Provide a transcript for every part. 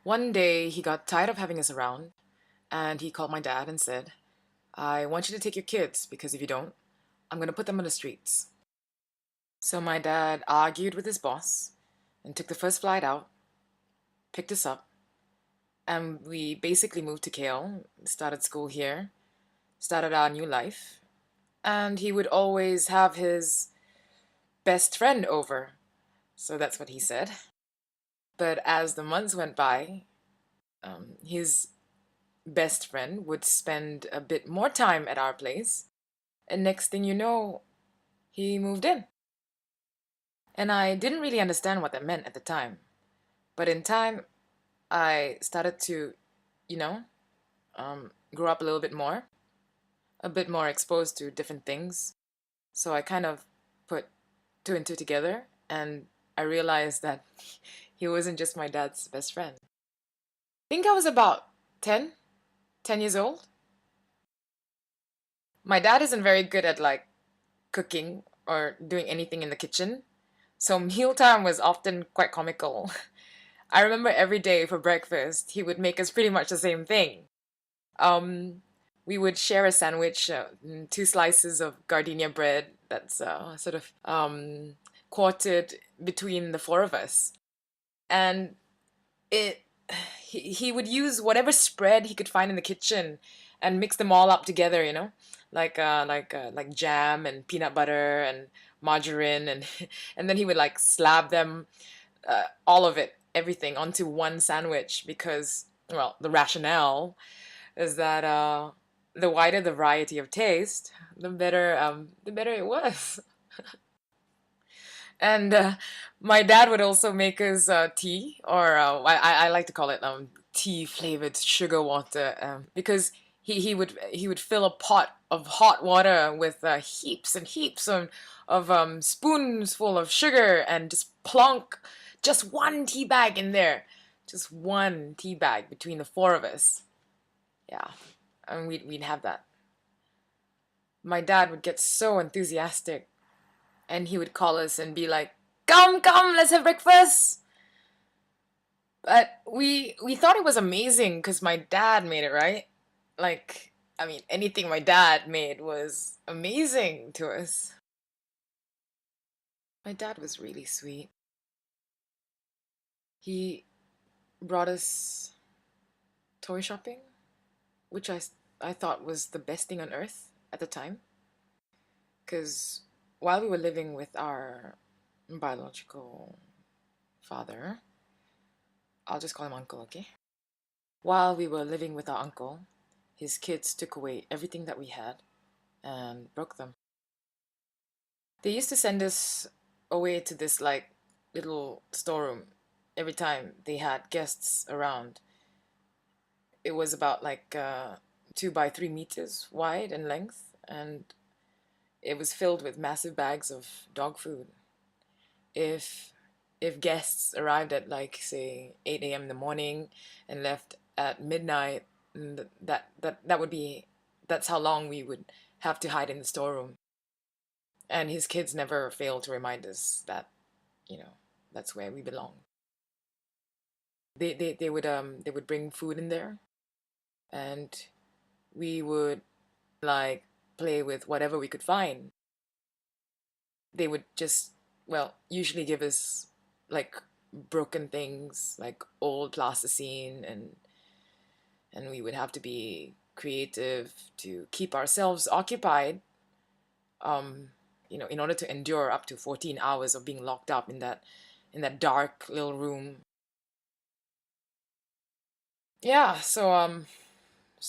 One day he got tired of having us around and he called my dad and said, I want you to take your kids because if you don't, I'm going to put them on the streets. So my dad argued with his boss and took the first flight out, picked us up, and we basically moved to KL, started school here, started our new life. And he would always have his best friend over. So that's what he said. But as the months went by, his best friend would spend a bit more time at our place. And next thing you know, he moved in. And I didn't really understand what that meant at the time. But in time, I started to, you know, grow up a bit more exposed to different things. So I kind of put two and two together, and I realized that he wasn't just my dad's best friend. I think I was about 10 years old. My dad isn't very good at like cooking or doing anything in the kitchen, so mealtime was often quite comical. I remember every day for breakfast, he would make us pretty much the same thing. Um, we would share a sandwich, two slices of gardenia bread that's sort of quartered between the four of us. And it he would use whatever spread he could find in the kitchen and mix them all up together, like jam and peanut butter and margarine and and then he would like slab them, all of it, everything onto one sandwich because, well, the rationale is that the wider the variety of taste, the better it was. And my dad would also make us tea, or I like to call it tea flavored sugar water, because he would fill a pot of hot water with heaps and heaps of spoons full of sugar and just plonk just one tea bag in there, just one tea bag between the four of us. Yeah, and we'd have that. My dad would get so enthusiastic and he would call us and be like, "Come, come, let's have breakfast." But we thought it was amazing because my dad made it, right? Like, I mean, anything my dad made was amazing to us. My dad was really sweet. He brought us toy shopping, which I thought was the best thing on earth at the time. Because while we were living with our biological father, I'll just call him uncle, okay? While we were living with our uncle, his kids took away everything that we had and broke them. They used to send us away to this like little storeroom every time they had guests around. It was about like 2 by 3 meters wide in length, and it was filled with massive bags of dog food. If if guests arrived at like say 8 a.m. in the morning and left at midnight, that would be that's how long we would have to hide in the storeroom. And his kids never failed to remind us that, you know, that's where we belong. They would bring food in there, and we would like play with whatever we could find. They would just, well, usually give us like broken things like old plasticine, and we would have to be creative to keep ourselves occupied, um in order to endure up to 14 hours of being locked up in that dark little room. Yeah, so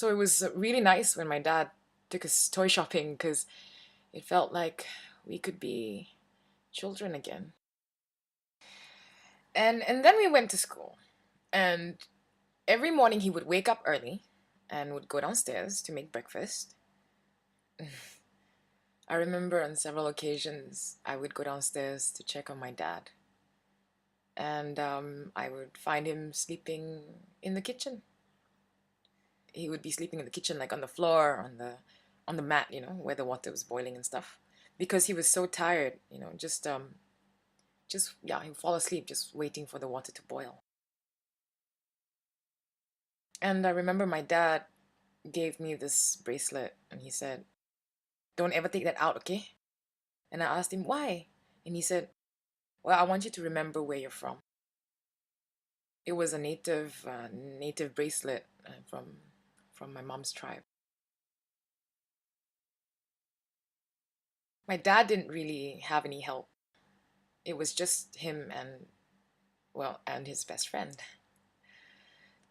it was really nice when my dad took us toy shopping because it felt like we could be children again. And then we went to school, and every morning he would wake up early and would go downstairs to make breakfast. I remember on several occasions I would go downstairs to check on my dad, and I would find him sleeping in the kitchen. He would be sleeping in the kitchen, like on the floor, on the mat, where the water was boiling and stuff, because he was so tired, just yeah, he would fall asleep just waiting for the water to boil. And I remember my dad gave me this bracelet and he said, "Don't ever take that out, okay?" And I asked him why. And he said, "Well, I want you to remember where you're from." It was a native bracelet from my mom's tribe. My dad didn't really have any help. It was just him and, well, and his best friend.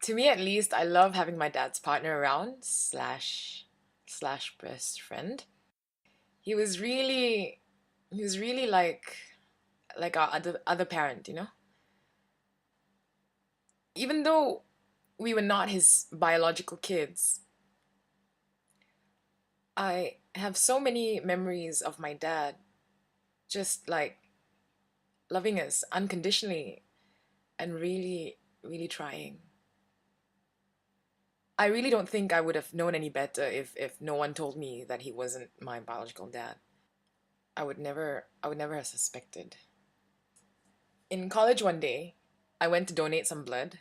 To me, at least, I love having my dad's partner around slash best friend. He was really he was really like our other parent, you know? Even though we were not his biological kids, I have so many memories of my dad just like loving us unconditionally and really, really trying. I really don't think I would have known any better if no one told me that he wasn't my biological dad. I would never have suspected. In college one day, I went to donate some blood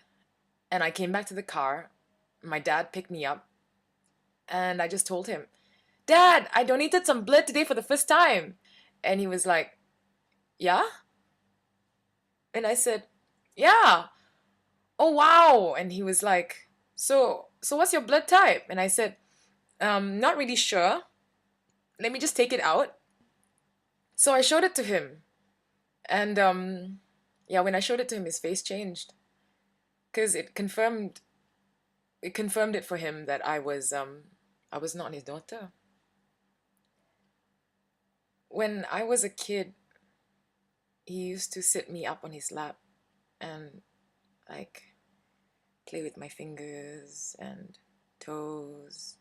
and I came back to the car. My dad picked me up and I just told him, "Dad, I donated some blood today for the first time." And he was like, "Yeah?" And I said, "Yeah." "Oh wow." And he was like, "So what's your blood type?" And I said, "Not really sure. Let me just take it out." So I showed it to him. And yeah, when I showed it to him, his face changed because it confirmed it for him that I was not his daughter. When I was a kid, he used to sit me up on his lap and like play with my fingers and toes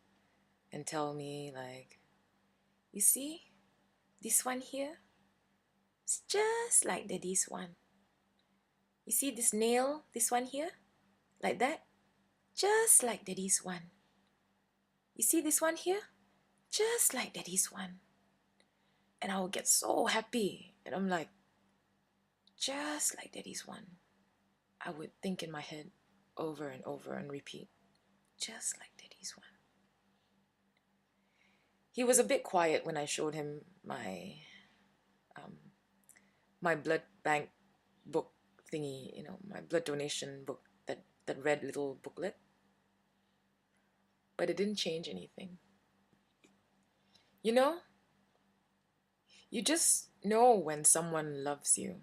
and tell me like, "You see, this one here, it's just like daddy's one. You see this nail, this one here, like that, just like daddy's one. You see this one here, just like daddy's one." And I would get so happy. And I'm like, just like daddy's one. I would think in my head over and over and repeat, just like daddy's one. He was a bit quiet when I showed him um, my blood bank book thingy, my blood donation book, that red little booklet. But it didn't change anything. You know, you just know when someone loves you.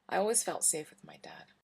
I always felt safe with my dad.